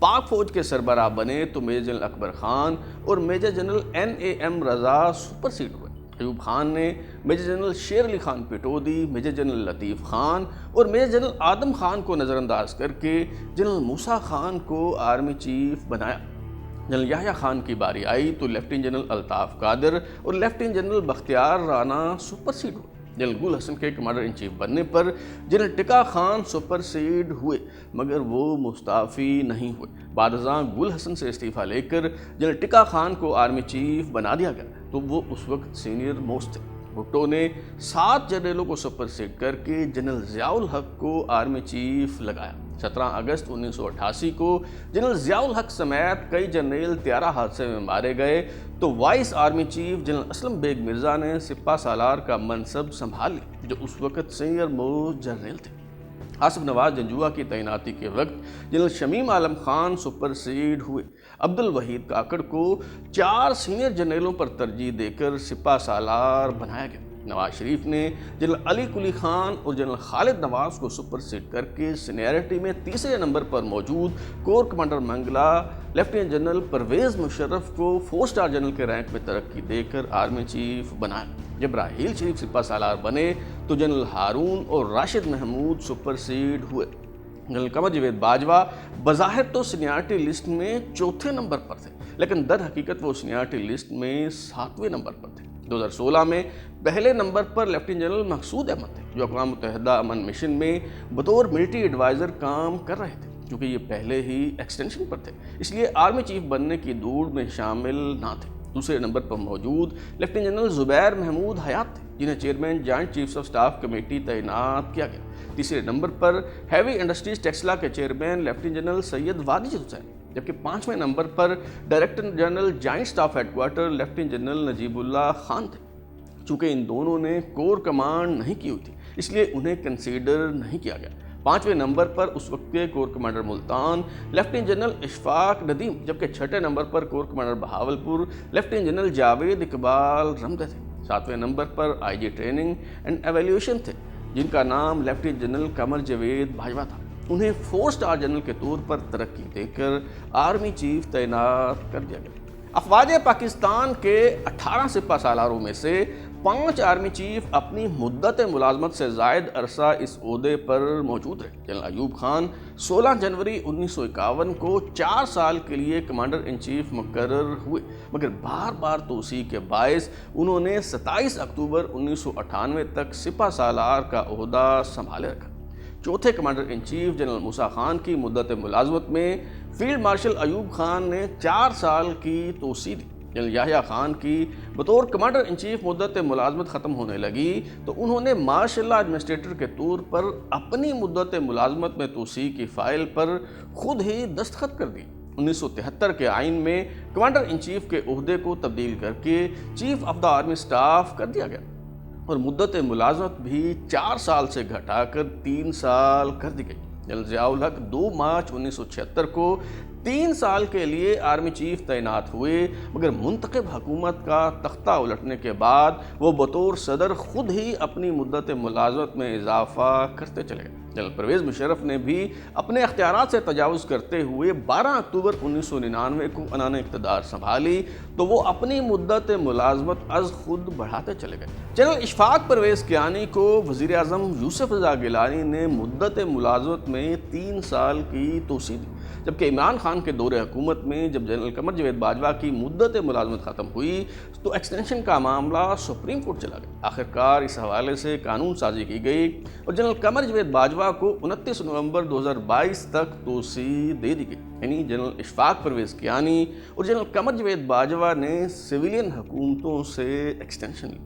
پاک فوج کے سربراہ بنے تو میجر جنرل اکبر خان اور میجر جنرل NAM رضا سپر سیڈ ہوئے۔ ایوب خان نے میجر جنرل شیر علی خان پیٹودی، میجر جنرل لطیف خان اور میجر جنرل آدم خان کو نظر انداز کر کے جنرل موسیٰ خان کو آرمی چیف بنایا۔ جنرل یحییٰ خان کی باری آئی تو لیفٹیننٹ جنرل الطاف قادر اور lieutenant general Bakhtiar Rana superseded ہوئے۔ جنرل گل حسن کے کمانڈر ان چیف بننے پر general Tikka Khan superseded ہوئے، مگر وہ مستعفی نہیں ہوئے۔ بعد ازاں گل حسن سے استعفیٰ لے کر جنرل ٹکا خان کو آرمی چیف بنا دیا گیا تو وہ اس وقت سینئر موسٹ تھے۔ بھٹو نے 7 جنرلوں کو سپر سیڈ کر کے جنرل ضیاء الحق کو آرمی چیف لگایا۔ 17 اگست 1988 کو جنرل ضیاء الحق سمیت کئی جنرل طیارہ حادثے میں مارے گئے تو vice army chief general Aslam Beg Mirza نے سپہ سالار کا منصب سنبھال لیا، جو اس وقت سینئر موسٹ جنرل تھے۔ آصف نواز جنجوعہ کی تعیناتی کے وقت general Shamim Alam Khan superseded ہوئے۔ عبد الوحید کاکڑ کو 4 سینئر جنرلوں پر ترجیح دے کر سپہ سالار بنایا گیا۔ نواز شریف نے جنرل علی کلی خان اور جنرل خالد نواز کو سپر سیڈ کر کے سینیئرٹی میں تیسرے نمبر پر موجود corps commander Mangla lieutenant general Pervez Musharraf کو 4 اسٹار جنرل کے رینک میں ترقی دے کر آرمی چیف بنایا۔ جب راحیل شریف سپہ سالار بنے تو جنرل ہارون اور راشد محمود سپر سیڈ ہوئے۔ جنرل قمر جاوید باجوہ بظاہر تو سینیارٹی لسٹ میں 4تھے نمبر پر تھے، لیکن در حقیقت وہ سینیارٹی لسٹ میں 7ویں نمبر پر تھے۔ 2016 میں پہلے نمبر پر لیفٹیننٹ جنرل مقصود احمد تھے، جو اقوام متحدہ امن مشن میں بطور ملٹری ایڈوائزر کام کر رہے تھے۔ چونکہ یہ پہلے ہی ایکسٹینشن پر تھے، اس لیے آرمی چیف بننے کی دوڑ میں شامل نہ تھے۔ دوسرے نمبر پر موجود لیفٹیننٹ جنرل زبیر محمود حیات تھے، جنہیں chairman joint chiefs of staff committee تعینات کیا گیا۔ تیسرے نمبر پر ہیوی انڈسٹریز ٹیکسلا کے chairman lieutenant general Syed Wajid Hussain, جبکہ 5ویں نمبر پر director general joint staff headquarter lieutenant general Najib Ullah Khan تھے۔ چونکہ ان دونوں نے کور کمانڈ نہیں کی ہوئی تھی، اس لیے انہیں کنسیڈر نہیں کیا گیا۔ 5ویں نمبر پر اس وقت کے corps commander Multan lieutenant general Ashfaq Nadeem, جبکہ 6 نمبر پر corps commander Bahawalpur lieutenant general Javed Iqbal Ramday تھے۔ 7ویں نمبر پر IG ٹریننگ اینڈ ایویلیوشن تھے، جن کا نام لیفٹیننٹ جنرل قمر جاوید باجوہ تھا۔ انہیں 4 اسٹار جنرل کے طور پر ترقی دے کر آرمی چیف تعینات کر دیا گیا۔ افواج پاکستان کے 18 سپہ سالاروں میں سے 5 آرمی چیف اپنی مدت ملازمت سے زائد عرصہ اس عہدے پر موجود رہے۔ جنرل ایوب خان 16 جنوری 1951 کو 4 سال کے لیے کمانڈر ان چیف مقرر ہوئے، مگر بار بار توسیع کے باعث انہوں نے 27 اکتوبر 1998 تک سپہ سالار کا عہدہ سنبھالے رکھا۔ چوتھے commander in chief general Musa Khan کی مدت ملازمت میں فیلڈ مارشل ایوب خان نے 4 سال کی توسیع دی۔ جنرل یحییٰ خان کی بطور کمانڈر ان چیف مدت ملازمت ختم ہونے لگی تو انہوں نے مارشل لا ایڈمنسٹریٹر کے طور پر اپنی مدت ملازمت میں توسیع کی فائل پر خود ہی دستخط کر دی۔ 1973 کے آئین میں کمانڈر ان چیف کے عہدے کو تبدیل کر کے chief of the army staff کر دیا گیا اور مدت ملازمت بھی 4 سال سے گھٹا کر 3 سال کر دی گئی۔ جنرل ضیاء الحق 2 مارچ 1976 کو 3 سال کے لیے آرمی چیف تعینات ہوئے، مگر منتخب حکومت کا تختہ الٹنے کے بعد وہ بطور صدر خود ہی اپنی مدت ملازمت میں اضافہ کرتے چلے گئے۔ جنرل پرویز مشرف نے بھی اپنے اختیارات سے تجاوز کرتے ہوئے 12 اکتوبر 1999 کو عنان اقتدار سنبھالی تو وہ اپنی مدت ملازمت از خود بڑھاتے چلے گئے۔ جنرل اشفاق پرویز کیانی کو وزیر اعظم یوسف رضا گیلانی نے مدت ملازمت میں 3 سال کی توسیع دی، جبکہ عمران خان کے دور حکومت میں جب جنرل قمر جاوید باجوہ کی مدت ملازمت ختم ہوئی تو ایکسٹینشن کا معاملہ سپریم کورٹ چلا گیا۔ آخرکار اس حوالے سے قانون سازی کی گئی اور جنرل قمر جاوید باجوہ کو 29 نومبر 2022 تک توسیع دے دی گئی، یعنی جنرل اشفاق پرویز کیانی اور جنرل قمر جاوید باجوہ نے سویلین حکومتوں سے ایکسٹینشن لی۔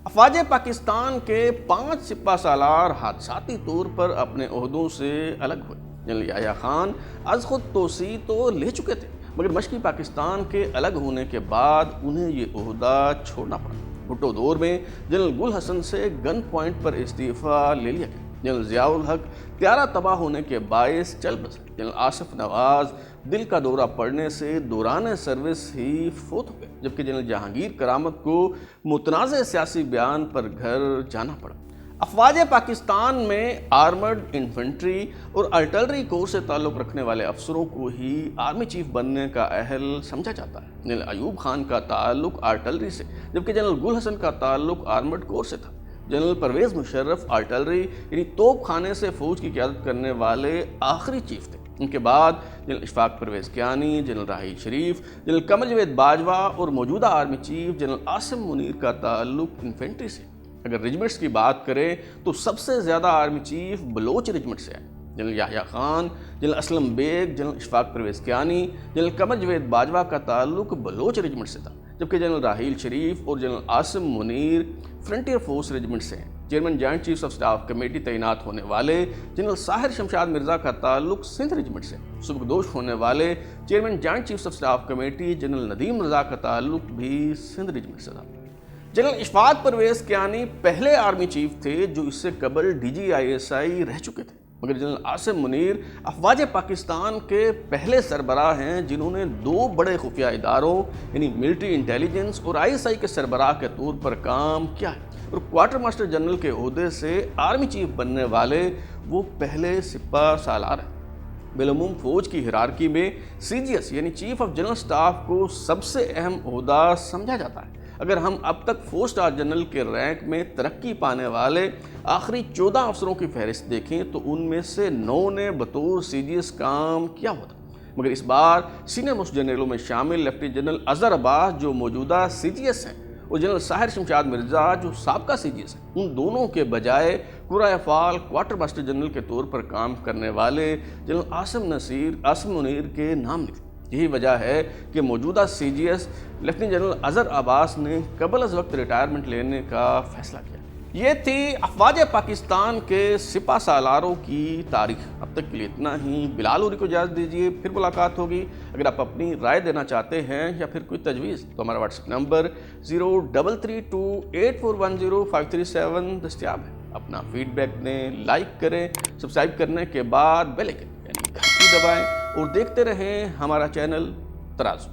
افواج پاکستان کے 5 سپہ سالار حادثاتی طور پر اپنے عہدوں سے الگ ہوئے۔ جنرل یحییٰ خان از خود توسیع تو لے چکے تھے، مگر مشرقی پاکستان کے الگ ہونے کے بعد انہیں یہ عہدہ چھوڑنا پڑا۔ بھٹو دور میں جنرل گل حسن سے گن پوائنٹ پر استعفیٰ لے لیا گیا۔ جنرل ضیاء الحق طیارہ تباہ ہونے کے باعث چل بسے۔ جنرل آصف نواز دل کا دورہ پڑنے سے دوران سروس ہی فوت ہو گئے، جبکہ جنرل جہانگیر کرامت کو متنازع سیاسی بیان پر گھر جانا پڑا۔ افواج پاکستان میں آرمرڈ انفنٹری اور آرٹلری کور سے تعلق رکھنے والے افسروں کو ہی آرمی چیف بننے کا اہل سمجھا جاتا ہے۔ جنرل ایوب خان کا تعلق آرٹلری سے، جبکہ جنرل گل حسن کا تعلق آرمرڈ کور سے تھا۔ جنرل پرویز مشرف آرٹلری یعنی توپ خانے سے فوج کی قیادت کرنے والے آخری چیف تھے۔ ان کے بعد general Ashfaq Parvez Kayani, general Raheel Sharif, general Qamar Javed Bajwa اور موجودہ army chief general Asim Munir کا تعلق انفینٹری سے۔ اگر رجمنٹس کی بات کریں تو سب سے زیادہ آرمی چیف بلوچ رجمنٹ سے ہیں۔ General Yahya Khan, general Aslam Beg, general Ashfaq Parvez Kayani, general Qamar Javed Bajwa کا تعلق بلوچ رجمنٹ سے تھا، جبکہ جنرل راحیل شریف اور general Asim Munir frontier force regiment سے ہیں۔ Chairman joint chiefs of staff committee تعینات ہونے والے جنرل ساحر شمشاد مرزا کا تعلق سندھ رجمنٹ سے۔ سبکدوش ہونے والے chairman joint chiefs of staff committee general Nadeem Raza کا تعلق بھی سندھ رجمنٹ سے تھا۔ جنرل اشفاق پرویز کیانی پہلے آرمی چیف تھے جو اس سے قبل DGISI رہ چکے تھے، مگر جنرل عاصم منیر افواج پاکستان کے پہلے سربراہ ہیں جنہوں نے 2 بڑے خفیہ اداروں یعنی ملٹری انٹیلیجنس اور ISI کے سربراہ کے طور پر کام کیا ہے، اور کوارٹر ماسٹر جنرل کے عہدے سے آرمی چیف بننے والے وہ پہلے سپہ سالار ہیں۔ بالعموم فوج کی ہیرارکی میں CGS یعنی چیف آف جنرل سٹاف کو سب سے اہم عہدہ سمجھا جاتا ہے۔ اگر ہم اب تک 4 اسٹار جنرل کے رینک میں ترقی پانے والے آخری 14 افسروں کی فہرست دیکھیں تو ان میں سے 9 نے بطور CGS کام کیا ہوتا، مگر اس بار سینئر موسٹ جنرلوں میں شامل لیفٹیننٹ جنرل اظہر عباس جو موجودہ CGS ہیں اور جنرل ساحر شمشاد مرزا جو سابقہ CGS ہیں، ان دونوں کے بجائے قرۂ افعال کوارٹر ماسٹر جنرل کے طور پر کام کرنے والے جنرل عاصم منیر کے نام نکلے۔ یہی وجہ ہے کہ موجودہ CGS لیفٹیننٹ جنرل اظہر عباس نے قبل از وقت ریٹائرمنٹ لینے کا فیصلہ کیا۔ یہ تھی افواج پاکستان کے سپہ سالاروں کی تاریخ۔ اب تک کے لیے اتنا ہی۔ بلال اوری کو اجازت دیجیے، پھر ملاقات ہوگی۔ اگر آپ اپنی رائے دینا چاہتے ہیں یا پھر کوئی تجویز تو ہمارا واٹس ایپ نمبر 033284105337 دستیاب ہے۔ اپنا فیڈ بیک دیں، لائک کریں، سبسکرائب کرنے کے بعد بیل آئکن یعنی گھنٹی دبائیں اور دیکھتے رہیں ہمارا چینل ترازو۔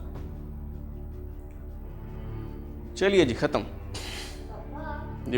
چلیے جی ختم۔